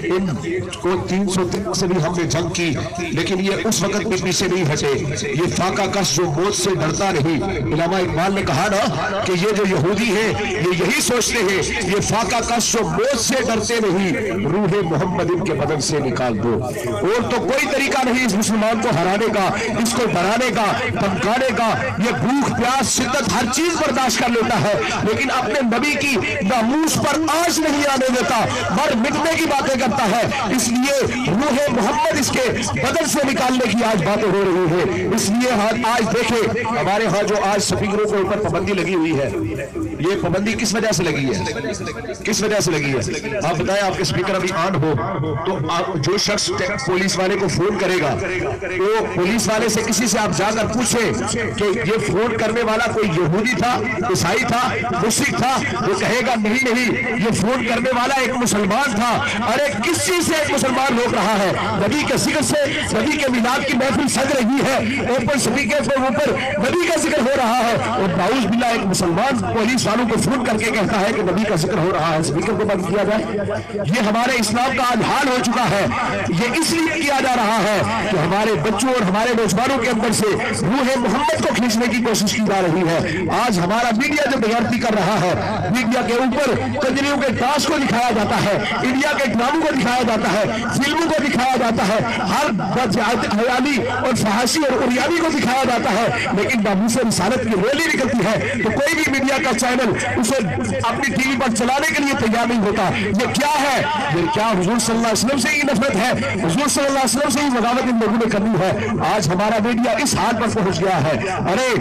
ان کو 303 سے بھی ہم نے جنگ کی، لیکن یہ اس وقت بھی پیچھے نہیں ہٹے۔ یہ فاقہ کش جو موت سے ڈرتا نہیں، علامہ اقبال نے کہا نا کہ یہ جو یہودی ہیں یہ یہی سوچتے ہیں، یہ فاقہ کش جو موت سے ڈرتے نہیں، روح محمد ان کے بدن سے نکال دو۔ اور تو کوئی طریقہ نہیں اس مسلمان کو ہرانے کا، اس کو ڈرانے کا، دھمکانے کا۔ یہ بھوک پیاس شدت ہر چیز برداشت کر لیتا ہے، لیکن اپنے نبی کی ناموس پر آج نہیں آنے دیتا، مر مٹنے کی باتیں کرتا ہے۔ اس لیے روح محمد اس کے بدن سے نکالنے کی آج باتیں ہو رہی ہیں۔ اس لیے آج دیکھیں ہمارے ہاں جو آج سپیکروں کے اوپر پابندی لگی ہوئی ہے، یہ پابندی کس وجہ سے لگی ہے؟ کس وجہ سے لگی ہے؟ آپ بتائیں، آپ کے سپیکر ابھی آن ہو تو جو شخص پولیس والے کو فون کرے گا، وہ پولیس والے سے کسی سے آپ جا کر پوچھیں کہ یہ فون کرنے والا کوئی یہودی تھا، عیسائی تھا، مشرک تھا، وہ کہے گا نہیں، یہ فون کرنے والا ایک مسلمان تھا۔ ارے کس چیز سے ایک مسلمان روک رہا ہے؟ نبی کے ذکر سے، نبی کے میلاد کی محفل سج رہی ہے، اوپن سپیکر کے اوپر نبی کا ذکر ہو رہا ہے، اور نعوذ باللہ ایک مسلمان پولیس والوں کو فون کر کے کہتا ہے کہ نبی کا ذکر ہو رہا ہے، سپیکر کو بند کیا جائے۔ یہ ہمارے اسلام کا آج حال ہو چکا ہے۔ یہ اس لیے کیا جا رہا ہے کہ ہمارے بچوں اور ہمارے نوجوانوں کے اندر سے روح محمد کو کھینچنے کی کوشش کی جا رہی ہے۔ آج ہمارا میڈیا جو بغیرتی کر رہا ہے، میڈیا کے اوپر کنجریوں کے ڈانس کو دکھایا جاتا ہے، انڈیا کے ڈراموں کو دکھایا جاتا ہے، فلموں کو دکھایا جاتا ہے، ہر حیالی اور فحاشی اور عریانی کو دکھایا جاتا ہے، لیکن ناموس رسالت کی ریلی نکلتی ہے تو کوئی بھی میڈیا کا چینل اسے اپنی ٹی وی پر چلانے کے لیے تیار نہیں ہوتا۔ یہ کیا ہے؟ یہ کیا حضور صلی اللہ علیہ وسلم سے ہی نفرت ہے؟ حضور صلی اللہ علیہ وسلم سے ہی بغاوت ان لوگوں نے کرنی ہے؟ آج ہمارا میڈیا اس حال پر پہنچ گیا ہے۔ ارے